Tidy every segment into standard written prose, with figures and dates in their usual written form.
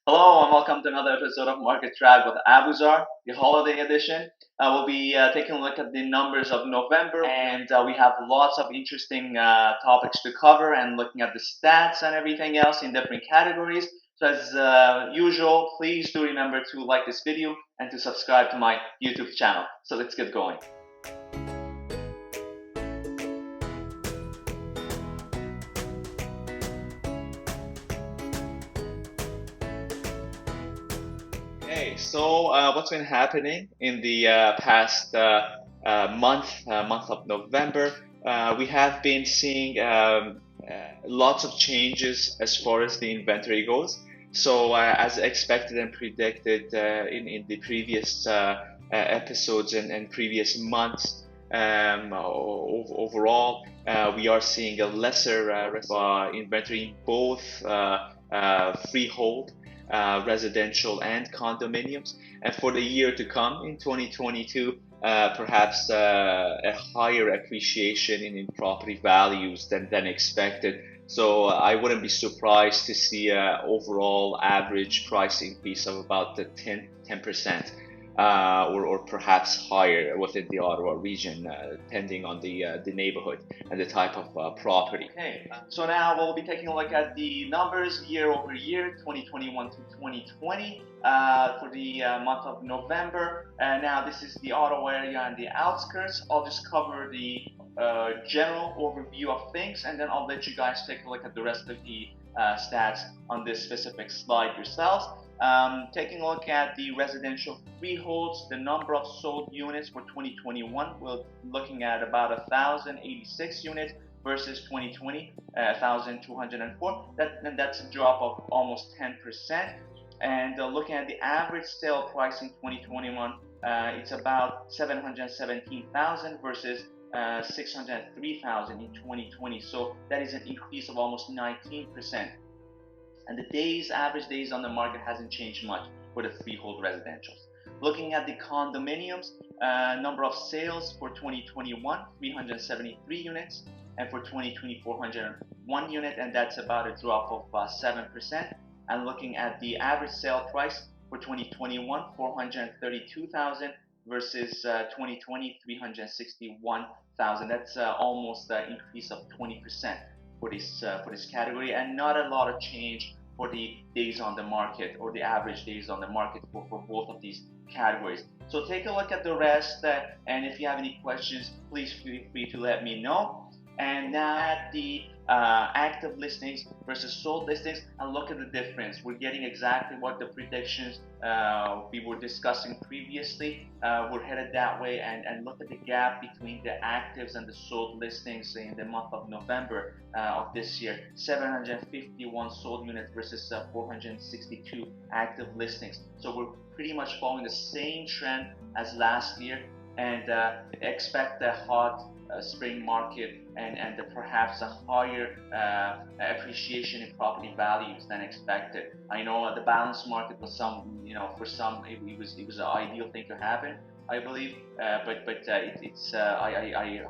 Hello and welcome to another episode of Market Track with Abuzar, the holiday edition. We'll be taking a look at the numbers of November, and we have lots of interesting topics to cover and looking at the stats and everything else in different categories. So, as usual, please do remember to like this video and to subscribe to my YouTube channel. So, let's get going. Okay, so what's been happening in the past month of November? We have been seeing lots of changes as far as the inventory goes. So, as expected and predicted in the previous episodes and previous months, overall, we are seeing a lesser inventory in both freehold residential and condominiums. And for the year to come in 2022, perhaps a higher appreciation in property values than expected. So I wouldn't be surprised to see an overall average price increase of about the 10%. Or perhaps higher within the Ottawa region, depending on the neighborhood and the type of property. Okay, so now we'll be taking a look at the numbers year over year, 2021 to 2020, for the month of November. Now this is the Ottawa area and the outskirts. I'll just cover the general overview of things, and then I'll let you guys take a look at the rest of the stats on this specific slide yourselves. Taking a look at the residential freeholds, the number of sold units for 2021, we're looking at about 1,086 units versus 2020, 1,204. That's a drop of almost 10%. And looking at the average sale price in 2021, it's about 717,000 versus 603,000 in 2020. So that is an increase of almost 19%. And the average days on the market hasn't changed much for the freehold residentials. Looking at the condominiums, number of sales for 2021, 373 units, and for 2020, 401 unit, and that's about a drop of 7%. And looking at the average sale price for 2021, 432,000 versus 2020, 361,000. That's almost an increase of 20% for this category, and not a lot of change for the days on the market or the average days on the market for both of these categories. So take a look at the rest, and if you have any questions, please feel free to let me know. And now at the active listings versus sold listings, and look at the difference. We're getting exactly what the predictions we were discussing previously. We're headed that way, and look at the gap between the actives and the sold listings in the month of November of this year. 751 sold units versus 462 active listings. So we're pretty much following the same trend as last year, and expect a hot spring market and perhaps a higher appreciation in property values than expected. I know the balanced market was for some it was an ideal thing to happen, I believe, I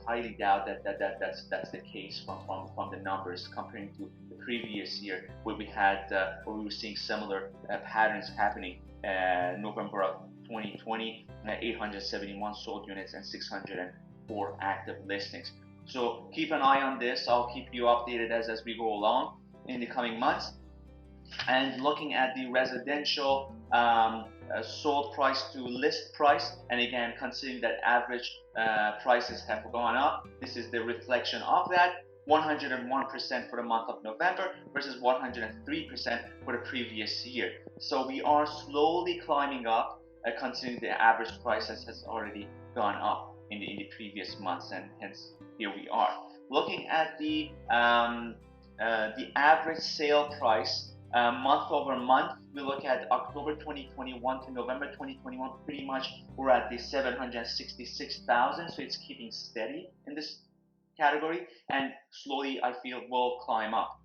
highly doubt that's the case from the numbers comparing to the previous year where where we were seeing similar patterns happening. November of 2020, 871 sold units and 604 active listings. So keep an eye on this. I'll keep you updated as we go along in the coming months. And looking at the residential sold price to list price, and again considering that average prices have gone up, this is the reflection of that. 101% for the month of November versus 103% for the previous year. So we are slowly climbing up, considering the average price has already gone up in the previous months, and hence here we are. Looking at the average sale price month over month, we look at October 2021 to November 2021. Pretty much we're at the 766,000, so it's keeping steady in this category, and slowly I feel will climb up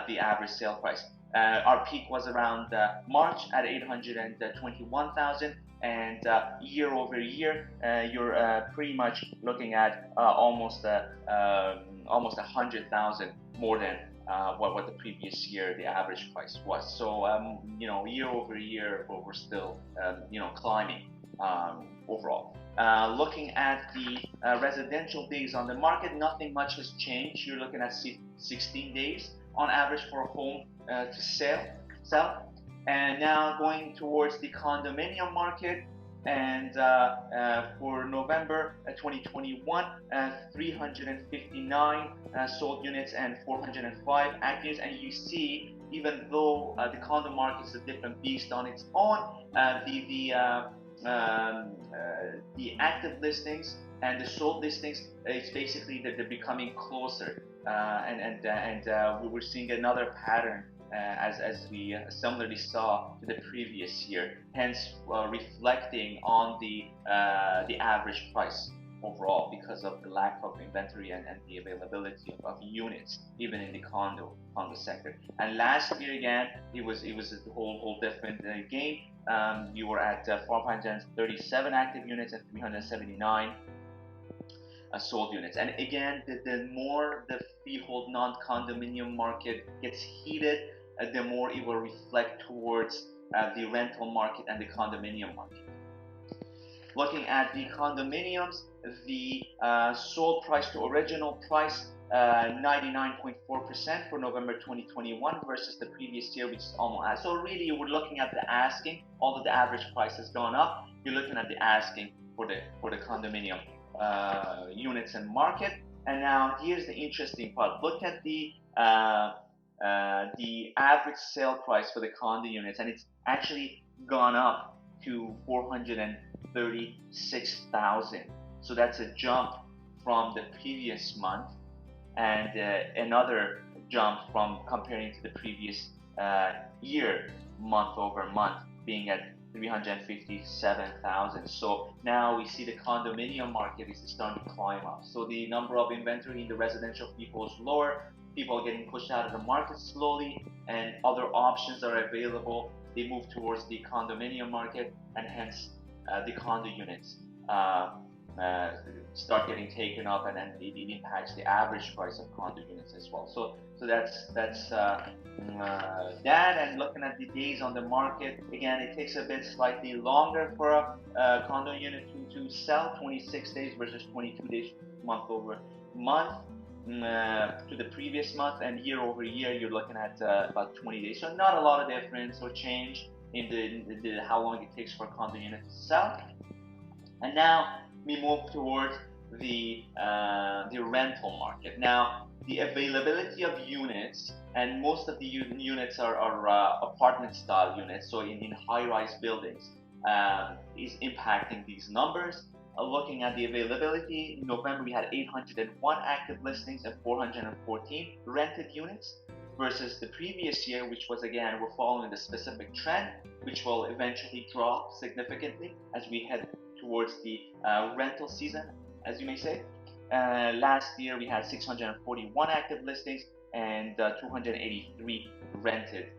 the average sale price. Our peak was around March at 821,000, and year over year, you're pretty much looking at almost 100,000 more than what the previous year the average price was. So year over year, we're still climbing overall. Looking at the residential days on the market, nothing much has changed. You're looking at 16 days on average for a home to sell. And now going towards the condominium market, and for November 2021, 359 sold units and 405 active units. And you see, even though the condo market is a different beast on its own, the active listings and the sold listings, it's basically that they're becoming closer, and we're seeing another pattern as we similarly saw to the previous year, hence reflecting on the average price overall because of the lack of inventory and the availability of units even in the condo sector. And last year again, it was a whole different game. You were at 437 active units and 379 sold units. And again, the more the freehold non-condominium market gets heated, the more it will reflect towards the rental market and the condominium market. Looking at the condominiums, the sold price to original price 99.4% for November 2021 versus the previous year, which is almost. So really, we're looking at the asking. Although the average price has gone up, you're looking at the asking for the condominium units and market. And now here's the interesting part. Look at the average sale price for the condo units, and it's actually gone up to 436,000. So that's a jump from the previous month, and another jump from comparing to the previous year, month over month, being at 357,000. So now we see the condominium market is starting to climb up. So the number of inventory in the residential people is lower. People are getting pushed out of the market slowly, and other options are available. They move towards the condominium market, and hence the condo units start getting taken up, and then it impacts the average price of condo units as well. So that's that. And looking at the days on the market, again, it takes a bit slightly longer for a condo unit to sell, 26 days versus 22 days month over month to the previous month, and year over year you're looking at about 20 days. So not a lot of difference or change in the how long it takes for a condo unit to sell. And now we move towards the rental market. Now the availability of units, and most of the units are apartment style units, so in high-rise buildings, is impacting these numbers. Looking at the availability, in November we had 801 active listings and 414 rented units versus the previous year, which was, again, we're following the specific trend, which will eventually drop significantly as we head towards the rental season, as you may say. Last year we had 641 active listings and 283 rented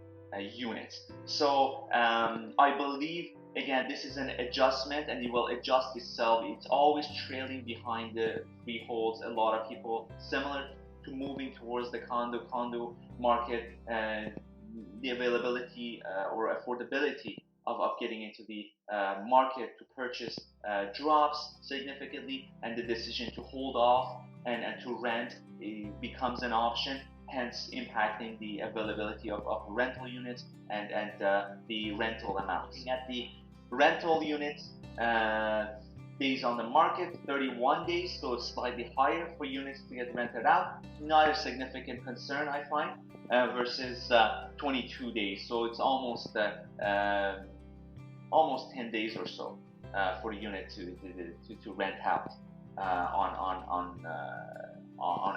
units. So I believe, again, this is an adjustment, and it will adjust itself. It's always trailing behind the freeholds. A lot of people, similar to moving towards the condo market, the availability or affordability of getting into the market to purchase drops significantly, and the decision to hold off and to rent becomes an option, hence impacting the availability of rental units and the rental amounts. Looking at the rental units, days on the market, 31 days, so it's slightly higher for units to get rented out. Not a significant concern, I find, versus 22 days. So it's almost 10 days or so for a unit to rent out on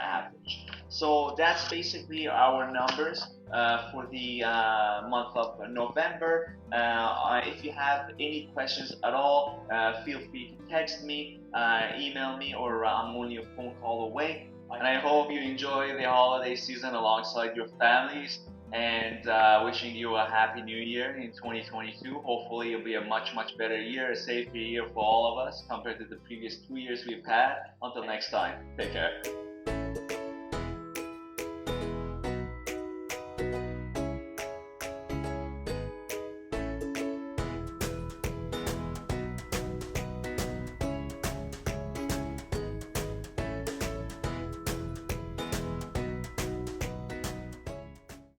average. So that's basically our numbers for the month of November. If you have any questions at all, feel free to text me, email me, or I'm only a phone call away. And I hope you enjoy the holiday season alongside your families, and wishing you a happy new year in 2022. Hopefully it'll be a much better year, a safer year for all of us compared to the previous 2 years we've had. Until next time, take care.